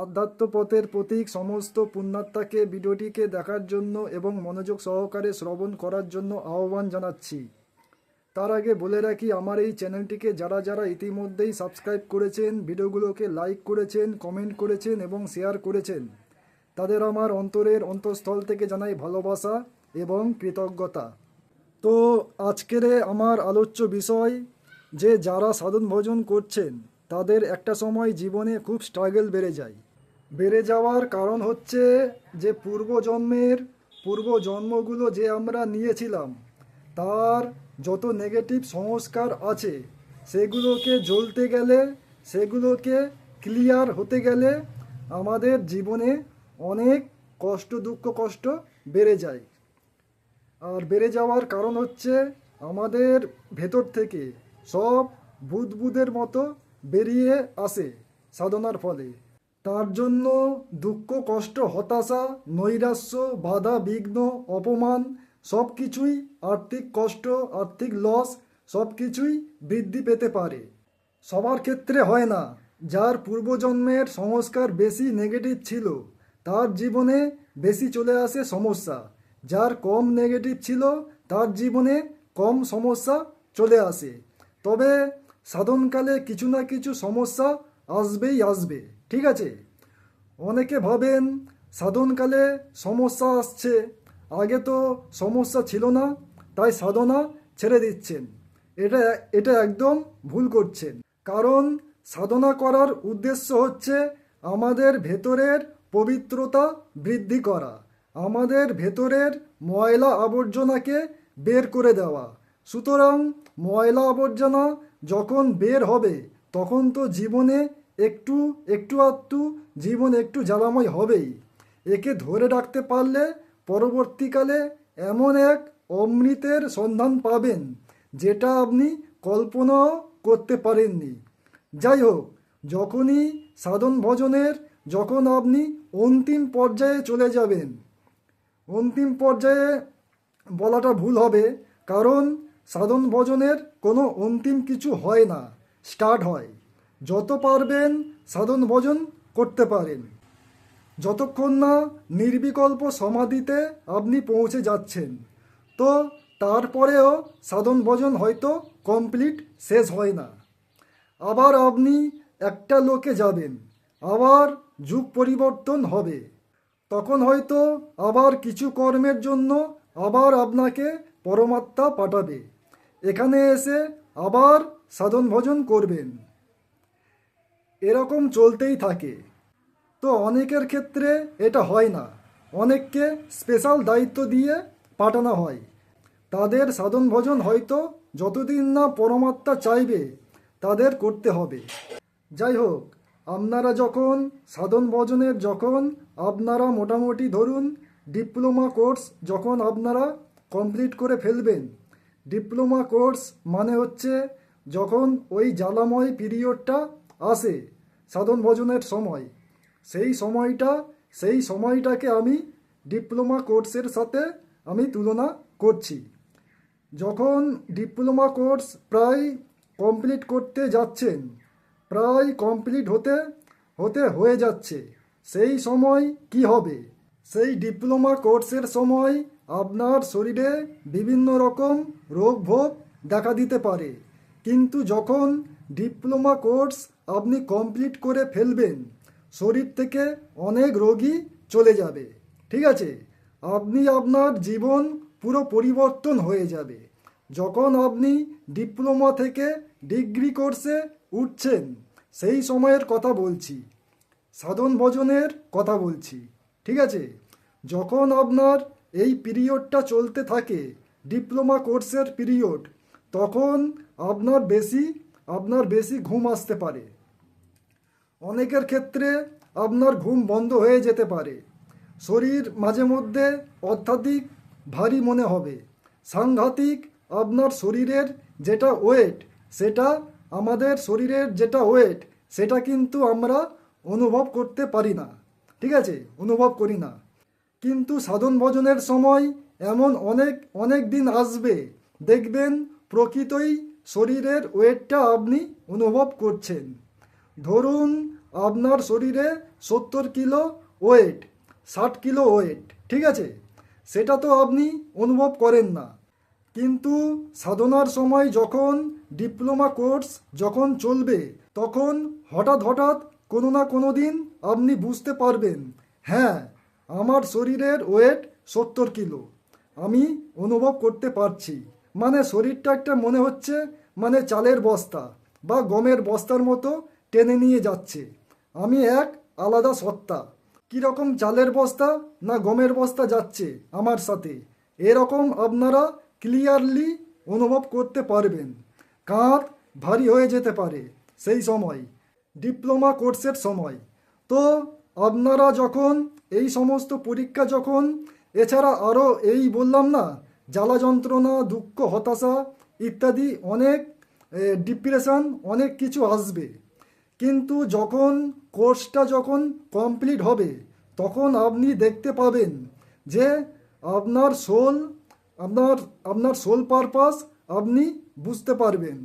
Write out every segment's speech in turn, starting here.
আধ্যাত্মপথের প্রতীক সমস্ত পুণ্যাত্মাকে ভিডিওটিকে দেখার জন্য এবং মনোযোগ সহকারে শ্রবণ করার জন্য আহ্বান জানাচ্ছি। তার আগে বলে রাখি, আমার এই চ্যানেলটিকে যারা যারা ইতিমধ্যেই সাবস্ক্রাইব করেছেন, ভিডিওগুলোকে লাইক করেছেন, কমেন্ট করেছেন এবং শেয়ার করেছেন, তাদের আমার অন্তরের অন্তঃস্থল থেকে জানাই ভালোবাসা এবং কৃতজ্ঞতা। তো আজকের আমার আলোচ্য বিষয় যে যারা সাধন ভজন করছেন তাদের একটা সময় জীবনে খুব স্ট্রাগল বেড়ে যাওয়ার কারণ হচ্ছে যে পূর্বজন্মগুলো যে আমরা নিয়েছিলাম তার যত নেগেটিভ সংস্কার আছে সেগুলোকে জ্বলতে গেলে, সেগুলোকে ক্লিয়ার হতে গেলে আমাদের জীবনে অনেক দুঃখ কষ্ট বেড়ে যায়। আর বেড়ে যাওয়ার কারণ হচ্ছে আমাদের ভেতর থেকে সব বুদবুদের মতো বেরিয়ে আসে সাধনার ফলে। তার জন্য দুঃখ কষ্ট, হতাশা, নৈরাশ্য, বাধা বিঘ্ন, অপমান সব কিছুই, আর্থিক কষ্ট, আর্থিক লস সব কিছুই বৃদ্ধি পেতে পারে। সবার ক্ষেত্রে হয় না। যার পূর্বজন্মের সংস্কার বেশি নেগেটিভ ছিল তার জীবনে বেশি চলে আসে সমস্যা, যার কম নেগেটিভ ছিল তার জীবনে কম সমস্যা চলে আসে। তবে সাধনকালে কিছু না কিছু সমস্যা আসবেই আসবে, ঠিক আছে? অনেকে ভাবেন সাধনকালে সমস্যা আসছে, আগে তো সমস্যা ছিল না তাই সাধনা ছেড়ে দিচ্ছেন। এটা এটা একদম ভুল করছেন। কারণ সাধনা করার উদ্দেশ্য হচ্ছে আমাদের ভেতরের পবিত্রতা বৃদ্ধি করা, আমাদের ভেতরের ময়লা আবর্জনাকে বের করে দেওয়া। সুতরাং ময়লা আবর্জনা যখন বের হবে তখন তো জীবনে একটু জীবন একটু জ্বালাময় হবেই। একে ধরে রাখতে পারলে পরবর্তীকালে এমন এক অমৃতের সন্ধান পাবেন যেটা আপনি কল্পনাও করতে পারেননি। যাই হোক, যখনই সাধন ভজনের যখন আপনি অন্তিম পর্যায়ে চলে যাবেন, অন্তিম পর্যায়ে বলাটা ভুল হবে, কারণ সাধন ভজনের কোনো অন্তিম কিছু হয় না, স্টার্ট হয়। যত পারবেন সাধন ভজন করতে পারেন, যতক্ষণ না নির্বিকল্প সমাধিতে আপনি পৌঁছে যাচ্ছেন। তো তারপরেও সাধন ভজন হয়তো কমপ্লিট শেষ হয় না। আবার আপনি একটা লোকে যাবেন, আবার যুগ পরিবর্তন হবে, তখন হয়তো আবার কিছু কর্মের জন্য আবার আপনাকে পরমাত্মা পাঠাবে, এখানে এসে আবার সাধন ভজন করবেন। এরকম চলতেই থাকে। তো অনেকের ক্ষেত্রে এটা হয় না, অনেককে স্পেশাল দায়িত্ব দিয়ে পাঠানো হয়। তাদের সাধন ভজন হয়তো যতদিন না পরমাত্মা চাইবে তাদের করতে হবে। যাই হোক, আপনারা যখন সাধন ভজনের আপনারা মোটামুটি ধরুন ডিপ্লোমা কোর্স যখন আপনারা কমপ্লিট করে ফেলবেন, ডিপ্লোমা কোর্স মানে হচ্ছে যখন ওই জ্বালাময় পিরিয়ডটা আসে সাধন ভজনের সময়, সেই সময়টাকে আমি ডিপ্লোমা কোর্সের সাথে আমি তুলনা করছি। যখন ডিপ্লোমা কোর্স প্রায় কমপ্লিট করতে যাচ্ছেন, প্রায় কমপ্লিট হয়ে যাচ্ছে, সেই সময় কি হবে? সেই ডিপ্লোমা কোর্সের সময় আপনার শরীরে বিভিন্ন রকম রোগ ভোগ দেখা দিতে পারে। কিন্তু যখন ডিপ্লোমা কোর্স আপনি কমপ্লিট করে ফেলবেন, শরীর থেকে অনেক রোগই চলে যাবে, ঠিক আছে? আপনার জীবন পুরো পরিবর্তন হয়ে যাবে। যখন আপনি ডিপ্লোমা থেকে ডিগ্রি কোর্সে উঠছেন সেই সময়ের কথা বলছি, সাধন ভজনের কথা বলছি, ঠিক আছে? যখন আপনার এই পিরিয়ডটা চলতে থাকে, ডিপ্লোমা কোর্সের পিরিয়ড, তখন আপনার বেশি ঘুম আসতে পারে। অনেকের ক্ষেত্রে আপনার ঘুম বন্ধ হয়ে যেতে পারে। শরীর মাঝে মধ্যে অত্যাধিক ভারী মনে হবে, সাংঘাতিক। আপনার শরীরের যেটা ওয়েট, সেটা কিন্তু আমরা অনুভব করতে পারি না, ঠিক আছে? অনুভব করি না। কিন্তু সাধন ভজনের সময় এমন অনেক দিন আসবে, দেখবেন প্রকৃতই শরীরের ওয়েটটা আপনি অনুভব করছেন। ধরুন আপনার শরীরে 70 কিলো ওয়েট, 60 কিলো ওয়েট, ঠিক আছে? সেটা তো আপনি অনুভব করেন না, কিন্তু সাধনার সময় যখন ডিপ্লোমা কোর্স যখন চলবে, তখন হঠাৎ হঠাৎ কোনো না কোনো দিন আপনি বুঝতে পারবেন, হ্যাঁ, আমার শরীরের ওয়েট 70 কিলো, আমি অনুভব করতে পারছি। মানে শরীরটা একটা মনে হচ্ছে মানে চালের বস্তা বা গমের বস্তার মতো টেনে নিয়ে যাচ্ছে। আমি এক আলাদা সত্তা। কীরকম চালের বস্তা না গমের বস্তা যাচ্ছে আমার সাথে, এরকম আপনারা ক্লিয়ারলি অনুভব করতে পারবেন। কাঁধ ভারী হয়ে যেতে পারে সেই সময়, ডিপ্লোমা কোর্সের সময়। তো আপনারা যখন এই সমস্ত পরীক্ষা যখন, এছাড়া আরও এই বললাম না, জ্বালা যন্ত্রণা, দুঃখ, হতাশা ইত্যাদি অনেক ডিপ্রেশন, অনেক কিছু আসবে। কিন্তু যখন কোর্সটা যখন কমপ্লিট হবে, তখন আপনি দেখতে পাবেন যে আপনার সোল, আপনার আপনার সোল পারপাস আপনি বুঝতে পারবেন।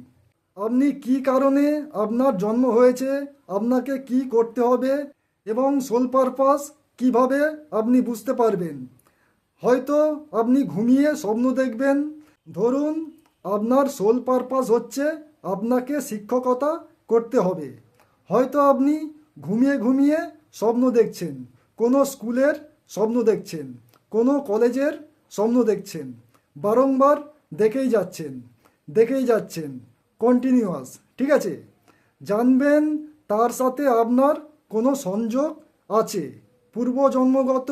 আপনি কি কারণে আপনার জন্ম হয়েছে, আপনাকে কি করতে হবে, এবং সোল পারপাস কিভাবে আপনি বুঝতে পারবেন। হয়তো আপনি ঘুমিয়ে স্বপ্ন দেখবেন, ধরুন আপনার সোল পারপাস হচ্ছে আপনাকে শিক্ষকতা করতে হবে। হয়তো আপনি ঘুমিয়ে ঘুমিয়ে স্বপ্ন দেখছেন, কোনো স্কুলের স্বপ্ন দেখছেন, কোনো কলেজের স্বপ্ন দেখছেন, বারংবার দেখেই যাচ্ছেন, দেখেই যাচ্ছেন, কন্টিনিউয়াস, ঠিক আছে? জানবেন তার সাথে আপনার কোনো সংযোগ আছে, পূর্বজন্মগত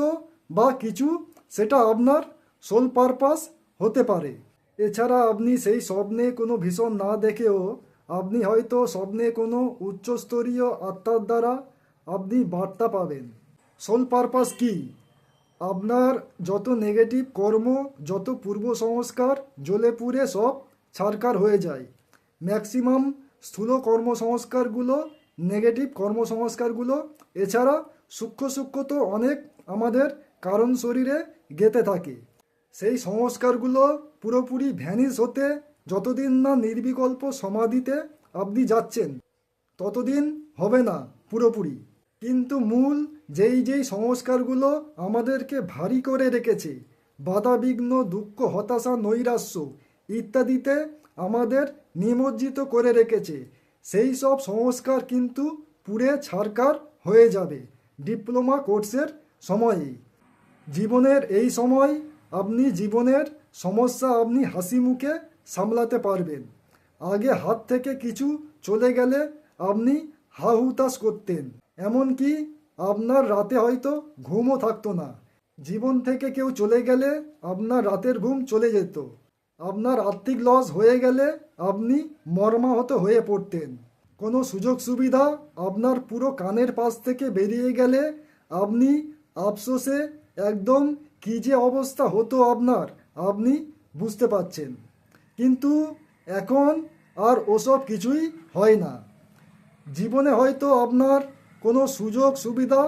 বা কিছু, সেটা আপনার সোল পারপাস হতে পারে। এছাড়া আপনি সেই স্বপ্নে কোনো ভীষণ না দেখেও আপনি হয়তো স্বপ্নে কোনো উচ্চস্তরীয় আত্মার দ্বারা আপনি বার্তা পাবেন। সোল পারপাস কি? আপনার যত নেগেটিভ কর্ম, যত পূর্ব সংস্কার জ্বলে পুড়ে সব ছারখার হয়ে যায়। ম্যাক্সিমাম স্থূল কর্মসংস্কারগুলো, নেগেটিভ কর্মসংস্কারগুলো, এছাড়া সূক্ষ্ম সূক্ষ্ম তো অনেক আমাদের কারণ শরীরে গেঁথে থাকে। সেই সংস্কারগুলো পুরোপুরি ভ্যানিশ হতে যতদিন না নির্বিকল্প সমাধিতে আপনি যাচ্ছেন, ততদিন হবে না পুরোপুরি। কিন্তু মূল যেই সংস্কারগুলো আমাদেরকে ভারী করে রেখেছে, বাধাবিঘ্ন, দুঃখ, হতাশা, নৈরাশ্য ইত্যাদিতে আমাদের নিমজ্জিত করে রেখেছে, সেই সব সংস্কার কিন্তু পুড়ে ছারখার হয়ে যাবে ডিপ্লোমা কোর্সের সময়েই। জীবনের এই সময় আপনি জীবনের সমস্যা আপনি হাসি মুখে সামলাতে পারবেন। আগে হাত থেকে কিছু চলে গেলে আপনি হা হুতাশ করতেন, এমনকি আপনার রাতে হয়তো ঘুমও থাকতো না। জীবন থেকে কেউ চলে গেলে আপনার রাতের ঘুম চলে যেত। আপনার আর্থিক লস হয়ে গেলে আপনি মর্মাহত হয়ে পড়তেন। কোনো সুযোগ সুবিধা আপনার পুরো কানের পাশ থেকে বেরিয়ে গেলে আপনি আফসোসে একদম কী যে অবস্থা হতো আপনার, আপনি বুঝতে পারছেন। কিন্তু এখন আর ওসব কিছুই হয় না। জীবনে হয়তো আপনার কোনো সুযোগ সুবিধা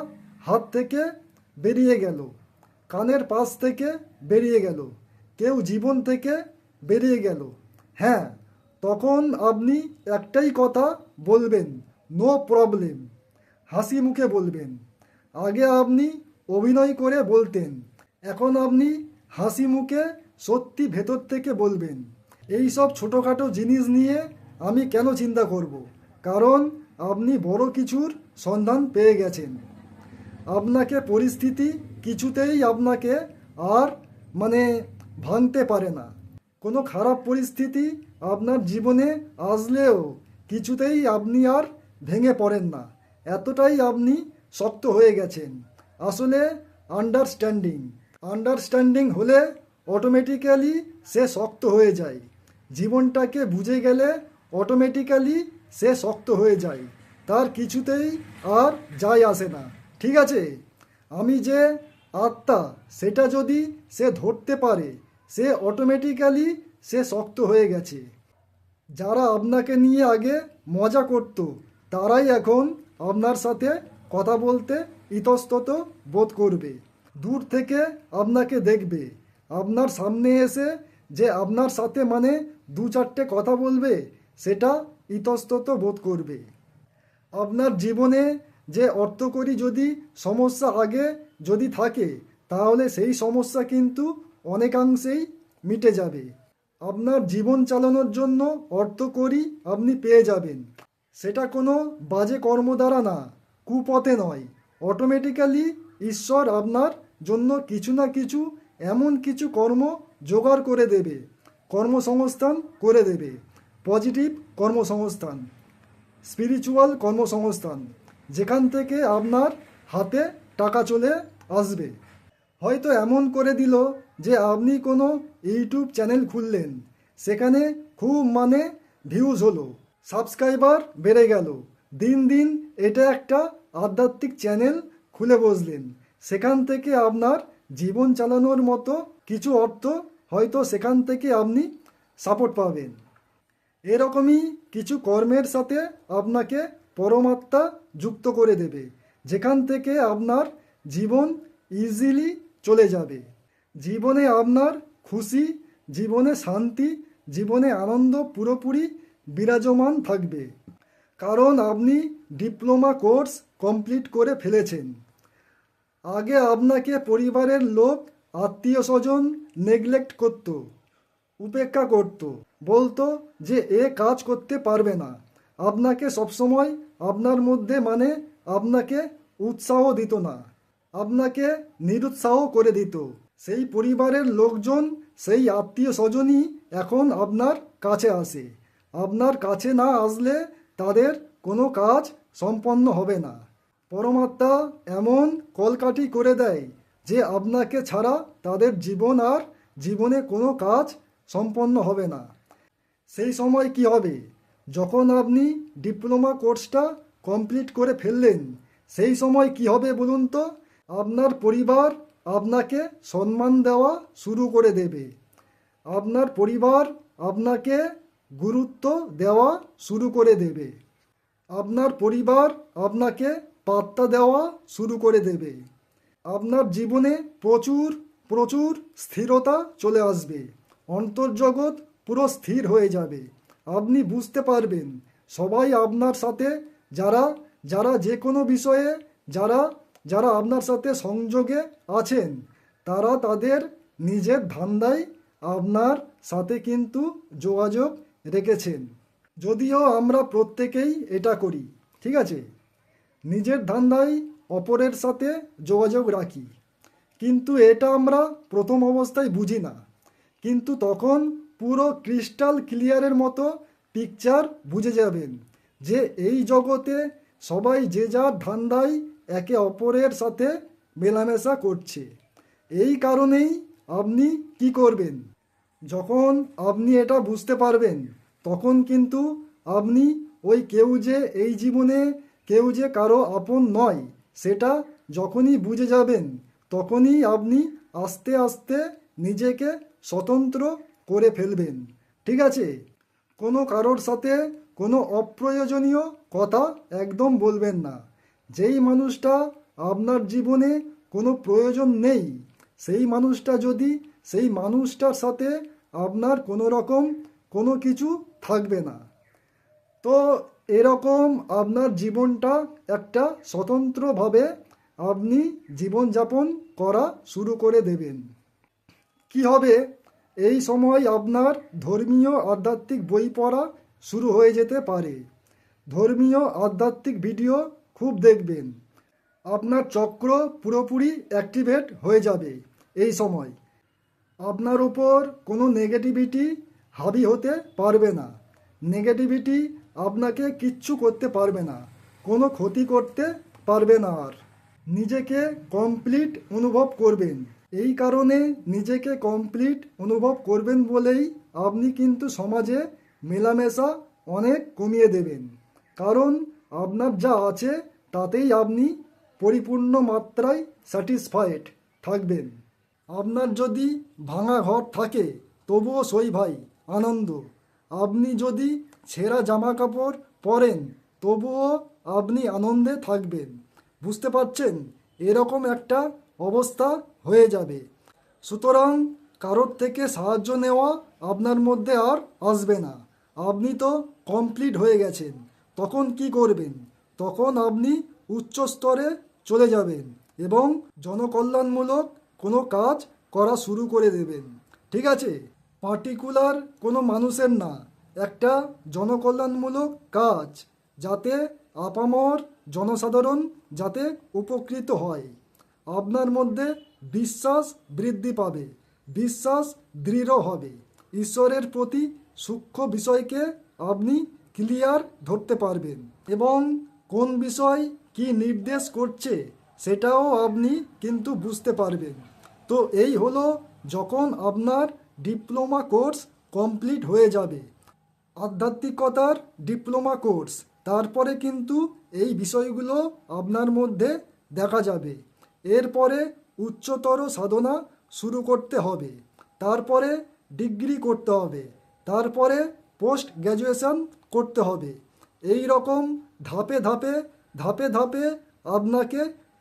হাত থেকে বেরিয়ে গেল, কানের পাশ থেকে বেরিয়ে গেল, কেউ জীবন থেকে বেরিয়ে গেল, হ্যাঁ, তখন আপনি একটাই কথা বলবেন, নো প্রবলেম, হাসি মুখে বলবেন। আগে আপনি অভিনয় করে বলতেন, এখন আপনি হাসি মুখে সত্যি ভেতর থেকে বলবেন, এই সব ছোটোখাটো জিনিস নিয়ে আমি কেন চিন্তা করব, কারণ আপনি বড় কিছুর সন্ধান পেয়ে গেছেন। আপনাকে পরিস্থিতি কিছুতেই আপনাকে আর ভাঙতে পারে না। কোনো খারাপ পরিস্থিতি আপনার জীবনে আসলেও কিছুতেই আপনি আর ভেঙে পড়েন না, এতটাই আপনি শক্ত হয়ে গেছেন। আসলে আন্ডারস্ট্যান্ডিং হলে অটোমেটিক্যালি সে শক্ত হয়ে যায়। জীবনটাকে বুঝে গেলে অটোমেটিক্যালি সে শক্ত হয়ে যায়, তার কিছুতেই আর যায় আসে না, ঠিক আছে? আমি যে আত্মা সেটা যদি সে ধরতে পারে, সে অটোমেটিক্যালি সে শক্ত হয়ে গেছে। যারা আপনাকে নিয়ে আগে মজা করত, তারাই এখন আপনার সাথে কথা বলতে ইতস্তত বোধ করবে। দূর থেকে আপনাকে দেখবে, আপনার সামনে এসে যে আপনার সাথে দু চারটে কথা বলবে, সেটা ইতস্তত বোধ করবে। আপনার জীবনে যে অর্থকরী যদি সমস্যা আগে যদি থাকে, তাহলে সেই সমস্যা কিন্তু অনেকাংশেই মিটে যাবে। আপনার জীবন চালানোর জন্য অর্থকরী আপনি পেয়ে যাবেন। সেটা কোনো বাজে কর্ম দ্বারা না, কুপথে নয়। অটোমেটিক্যালি ঈশ্বর আপনার জন্য কিছু না কিছু এমন কিছু কর্ম জোগাড় করে দেবে, কর্মসংস্থান করে দেবে। পজিটিভ কর্মসংস্থান, স্পিরিচুয়াল কর্মসংস্থান, যেখান থেকে আপনার হাতে টাকা চলে আসবে। হয়তো এমন করে দিল যে আপনি কোনো ইউটিউব চ্যানেল খুললেন, সেখানে খুব ভিউজ হলো, সাবস্ক্রাইবার বেড়ে গেল, দিন দিন এটা একটা আধ্যাত্মিক চ্যানেল খুলে বসলেন। সেখান থেকে আপনার জীবন চালানোর মতো কিছু অর্থ হয়তো সেখান থেকে আপনি সাপোর্ট পাবেন। এরকমই কিছু কর্মের সাথে আপনাকে পরমাত্মা যুক্ত করে দেবে, যেখান থেকে আপনার জীবন ইজিলি চলে যাবে। জীবনে আপনার খুশি, জীবনে শান্তি, জীবনে আনন্দ পুরোপুরি বিরাজমান থাকবে। কারণ আপনি ডিপ্লোমা কোর্স কমপ্লিট করে ফেলেছেন। আগে আপনাকে পরিবারের লোক, আত্মীয় স্বজন নেগলেক্ট করত, উপেক্ষা করত, বলতো যে এ কাজ করতে পারবে না। আপনাকে সবসময় আপনার মধ্যে আপনাকে উৎসাহ দিত না, আপনাকে নিরুৎসাহ করে দিত। সেই পরিবারের লোকজন, সেই আত্মীয় স্বজনই এখন আপনার কাছে আসে। আপনার কাছে না আসলে তাদের কোনো কাজ সম্পন্ন হবে না। পরমাত্মা এমন কলকাঠি করে দেয় যে আপনাকে ছাড়া তাদের জীবন আর জীবনে কোনো কাজ সম্পন্ন হবে না। সেই সময় কি হবে? যখন আপনি ডিপ্লোমা কোর্সটা কমপ্লিট করে ফেললেন, সেই সময় কি হবে বলুন তো? আপনার পরিবার আপনাকে সম্মান দেওয়া শুরু করে দেবে। আপনার পরিবার আপনাকে গুরুত্ব দেওয়া শুরু করে দেবে। আপনার পরিবার আপনাকে পাত্তা দেওয়া শুরু করে দেবে। আপনার জীবনে প্রচুর প্রচুর স্থিরতা চলে আসবে। অন্তর্জগৎ পুরো স্থির হয়ে যাবে। আপনি বুঝতে পারবেন সবাই আপনার সাথে, যারা যারা যে কোনো বিষয়ে যারা যারা আপনার সাথে সংযোগে আছেন, তারা তাদের নিজের ধান্দায় আপনার সাথে কিন্তু যোগাযোগ রেখেছেন। যদিও আমরা প্রত্যেকেই এটা করি, ঠিক আছে, নিজের ধান্দায় অপরের সাথে যোগাযোগ রাখি, কিন্তু এটা আমরা প্রথম অবস্থায় বুঝি না। কিন্তু তখন পুরো ক্রিস্টাল ক্লিয়ারের মতো পিকচার বুঝে যাবেন যে এই জগতে সবাই যে যার ধান্দায় একে অপরের সাথে মেলামেশা করছে। এই কারণেই আপনি কি করবেন? যখন আপনি এটা বুঝতে পারবেন, তখন কিন্তু আপনি ওই কেউ যে এই জীবনে কেউ যে কারো আপন নয়, সেটা যখনই বুঝে যাবেন, তখনই আপনি আস্তে আস্তে নিজেকে স্বতন্ত্র করে ফেলবেন। ঠিক আছে? কোনো কারোর সাথে কোনো অপ্রয়োজনীয় কথা একদম বলবেন না। যেই মানুষটা আপনার জীবনে কোনো প্রয়োজন নেই, সেই মানুষটা যদি, সেই মানুষটার সাথে আপনার কোনো রকম কোনো কিছু থাকবে না। তো এরকম আপনার জীবনটা একটা স্বতন্ত্রভাবে আপনি জীবনযাপন করা শুরু করে দেবেন। কি হবে? এই সময় আপনার ধর্মীয় আধ্যাত্মিক বই পড়া শুরু হয়ে যেতে পারে। ধর্মীয় আধ্যাত্মিক ভিডিও খুব দেখবেন। আপনার চক্র পুরোপুরি অ্যাক্টিভেট হয়ে যাবে এই সময়। আপনার উপর কোনো নেগেটিভিটি হাবি হতে পারবে না। নেগেটিভিটি আপনাকে কিচ্ছু করতে পারবে না, কোনো ক্ষতি করতে পারবে না। আর নিজেকে কমপ্লিট অনুভব করবেন। এই কারণে নিজেকে কমপ্লিট অনুভব করবেন বলেই আপনি কিন্তু সমাজে মেলামেশা অনেক কমিয়ে দেবেন। কারণ আপনার যা আছে তাতেই আপনি পরিপূর্ণ মাত্রায় স্যাটিসফাইড থাকবেন। আপনার যদি ভাঙা ঘর থাকে, তবুও সই ভাই আনন্দ। আপনি যদি ছেঁড়া জামা কাপড় পরেন, তবুও আপনি আনন্দে থাকবেন। বুঝতে পারছেন? এরকম একটা অবস্থা হয়ে যাবে। সুতরাং কারোর থেকে সাহায্য নেওয়া আপনার মধ্যে আর আসবে না। আপনি তো কমপ্লিট হয়ে গেছেন। তখন কি করবেন? তখন আপনি উচ্চ স্তরে চলে যাবেন এবং জনকল্যাণমূলক কোনো কাজ করা শুরু করে দেবেন। ঠিক আছে, পার্টিকুলার কোনো মানুষের না, একটা জনকল্যাণমূলক কাজ, যাতে আপামর জনসাধারণ যাতে উপকৃত হয়। আপনার মধ্যে বিশ্বাস বৃদ্ধি পাবে, বিশ্বাস দৃঢ় হবে, ঈশ্বরের প্রতি সূক্ষ্ম বিষয়কে আপনি ক্লিয়ার ধরতে পারবেন এবং কোন বিষয় কি নির্দেশ করছে সেটাও আপনি কিন্তু বুঝতে পারবেন। তো এই হলো যখন আপনার ডিপ্লোমা কোর্স কমপ্লিট হয়ে যাবে, আধ্যাত্মিকতার ডিপ্লোমা কোর্স, তারপরে কিন্তু এই বিষয়গুলো আপনার মধ্যে দেখা যাবে। এরপরে উচ্চতর সাধনা শুরু করতে হবে, তারপরে ডিগ্রি করতে হবে, তারপরে পোস্ট গ্র্যাজুয়েশন করতে হবে। এই রকম ধাপে ধাপে ধাপে ধাপে আপনাকে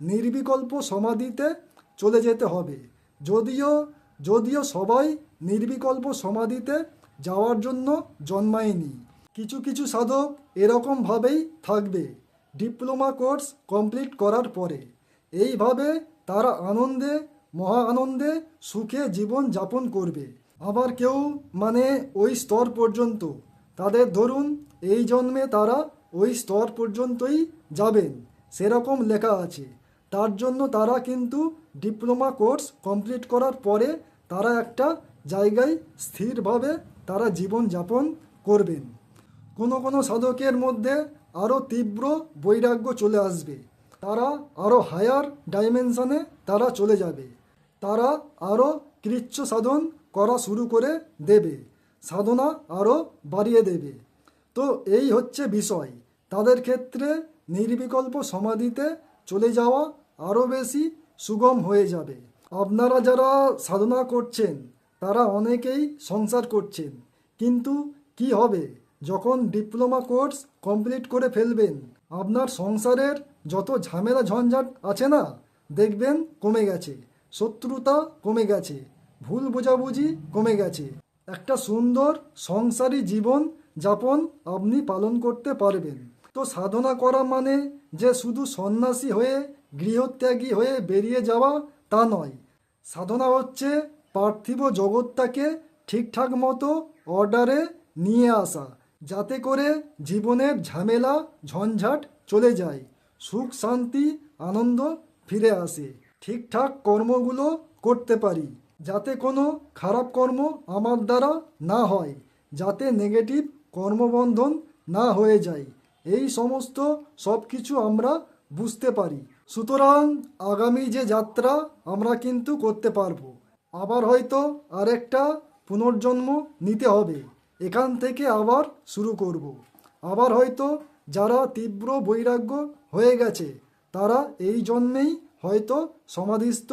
নির্বিকল্প সমাধিতে চলে যেতে হবে। যদিও যদিও সবাই নির্বিকল্প সমাধিতে যাওয়ার জন্য জন্মায়নি, কিছু কিছু সাধক এরকমভাবেই থাকবে ডিপ্লোমা কোর্স কমপ্লিট করার পরে। এইভাবে তারা আনন্দে, মহা আনন্দে, সুখে জীবন যাপন করবে। আবার কেউ মানে ওই স্তর পর্যন্ত, তাদের ধরুন এই জন্মে তারা ওই স্তর পর্যন্তই যাবেন সেরকম লেখা আছে, তার জন্য তারা কিন্তু ডিপ্লোমা কোর্স কমপ্লিট করার পরে তারা একটা জায়গায় স্থিরভাবে তারা জীবন যাপন করবেন। কোনো কোনো সাধকের মধ্যে আরও তীব্র বৈরাগ্য চলে আসবে, তারা আরও হায়ার ডাইমেনশনে তারা চলে যাবে, তারা আরও কৃচ্ছ সাধন করা শুরু করে দেবে, সাধনা আরও বাড়িয়ে দেবে। তো এই হচ্ছে বিষয়, তাদের ক্ষেত্রে নির্বিকল্প সমাধিতে চলে যাওয়া আরও বেশি সুগম হয়ে যাবে। আপনারা যারা সাধনা করছেন তারা অনেকেই সংসার করছেন, কিন্তু কি হবে যখন ডিপ্লোমা কোর্স কমপ্লিট করে ফেলবেন? আপনার সংসারের যত ঝামেলা ঝঞ্ঝাট আছে না, দেখবেন কমে গেছে, শত্রুতা কমে গেছে, ভুল বোঝাবুঝি কমে গেছে, একটা সুন্দর সংসারী জীবন যাপন আপনি পালন করতে পারবেন। তো সাধনা করা মানে যে শুধু সন্ন্যাসী হয়ে গৃহত্যাগী হয়ে বেরিয়ে যাওয়া তা নয়। সাধনা হচ্ছে পার্থিব জগৎটাকে ঠিকঠাক মতো অর্ডারে নিয়ে আসা, যাতে করে জীবনের ঝামেলা ঝঞ্ঝাট চলে যায়, সুখ শান্তি আনন্দ ফিরে আসে, ঠিকঠাক কর্মগুলো করতে পারি, যাতে কোনো খারাপ কর্ম আমার দ্বারা না হয়, যাতে নেগেটিভ কর্মবন্ধন না হয়ে যায়, এই সমস্ত সব কিছু আমরা বুঝতে পারি। সুতরাং আগামী যে যাত্রা আমরা কিন্তু করতে পারবো। আবার হয়তো আরেকটা পুনর্জন্ম নিতে হবে, এখান থেকে আবার শুরু করব। আবার হয়তো যারা তীব্র বৈরাগ্য হয়ে গেছে তারা এই জন্মেই হয়তো সমাধিস্থ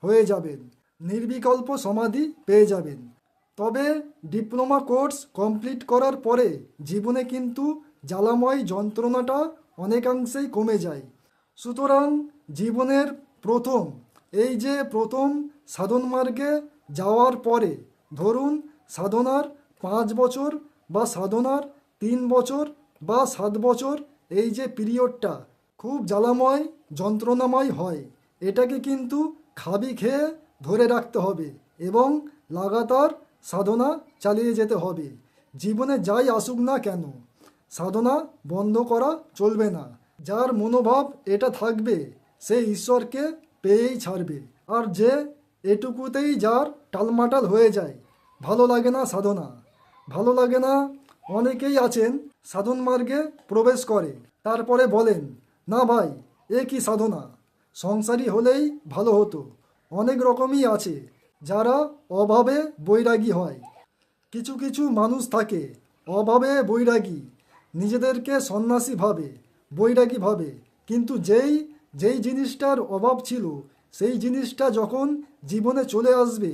হয়ে যাবেন, নির্বিকল্প সমাধি পেয়ে যাবেন। তবে ডিপ্লোমা কোর্স কমপ্লিট করার পরে জীবনে কিন্তু জ্বালাময় যন্ত্রণাটা অনেকাংশেই কমে যায়। সুতরাং জীবনের প্রথম এই যে প্রথম সাধন মার্গে যাওয়ার পরে, ধরুন সাধনার 5 বছর বা সাধনার 3 বছর বা 7 বছর, এই যে পিরিয়ডটা খুব জ্বালাময় যন্ত্রণাময় হয়, এটাকে কিন্তু খাবি খেয়ে ধরে রাখতে হবে এবং লাগাতার সাধনা চালিয়ে যেতে হবে। জীবনে যাই আসুক না কেন সাধনা বন্ধ করা চলবে না। যার মনোভাব এটা থাকবে সে ঈশ্বরকে পেয়েই ছাড়বে। আর যে এটুকুতেই যার টালমাটাল হয়ে যায়, ভালো লাগে না সাধনা, ভালো লাগে না, অনেকেই আছেন সাধন মার্গে প্রবেশ করে তারপরে বলেন, না ভাই এ কি সাধনা, সংসারী হলেই ভালো হতো। অনেক রকমই আছে যারা অভাবে বৈরাগী হয়। কিছু কিছু মানুষ থাকে অভাবে বৈরাগী, নিজেদেরকে সন্ন্যাসী ভাবে, বৈরাগী ভাবে, কিন্তু যেই যেই জিনিসটার অভাব ছিল সেই জিনিসটা যখন জীবনে চলে আসবে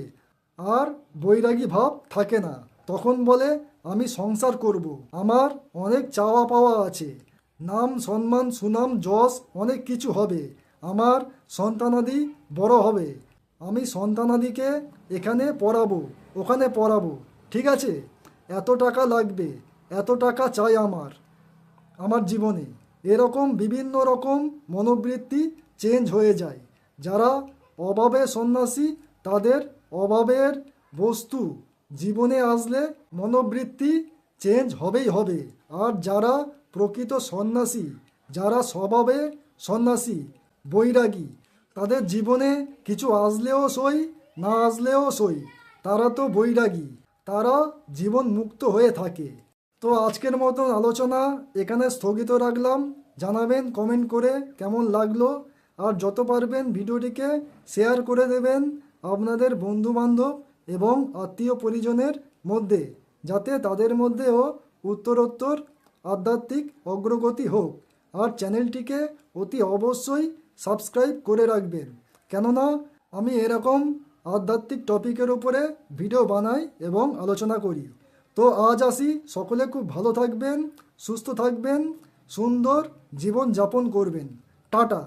আর বৈরাগী ভাব থাকে না, তখন বলে আমি সংসার করব, আমার অনেক চাওয়া পাওয়া আছে, নাম সম্মান সুনাম যশ অনেক কিছু হবে, আমার সন্তানাদি বড় হবে, আমি সন্তানাদিকে এখানে পড়াবো ওখানে পড়াবো, ঠিক আছে, এত টাকা লাগবে, এত টাকা চাই আমার জীবনে, এরকম বিভিন্ন রকম মনোবৃত্তি চেঞ্জ হয়ে যায়। যারা অভাবে সন্ন্যাসী তাদের অভাবের বস্তু জীবনে আসলে মনোবৃত্তি চেঞ্জ হবেই হবে। আর যারা প্রকৃত সন্ন্যাসী, যারা স্বভাবে সন্ন্যাসী, বৈরাগী, তাদের জীবনে কিছু আসলেও সই, না আসলেও সই, তারা তো বৈরাগী, তারা জীবন মুক্ত হয়ে থাকে। তো আজকের মতন আলোচনা এখানে স্থগিত রাখলাম। জানাবেন কমেন্ট করে কেমন লাগলো, আর যত পারবেন ভিডিওটিকে শেয়ার করে দেবেন আপনাদের বন্ধুবান্ধব এবং আত্মীয় পরিজনের মধ্যে, যাতে তাদের মধ্যেও উত্তরোত্তর আধ্যাত্মিক অগ্রগতি হোক। আর চ্যানেলটিকে অতি অবশ্যই সাবস্ক্রাইব করে রাখবেন, কেননা আমি এরকম আধ্যাত্মিক টপিকের উপরে ভিডিও বানাই এবং আলোচনা করি। তো আজ আসি, সকলে খুব ভালো থাকবেন, সুস্থ থাকবেন, সুন্দর জীবন যাপন করবেন। টাটা।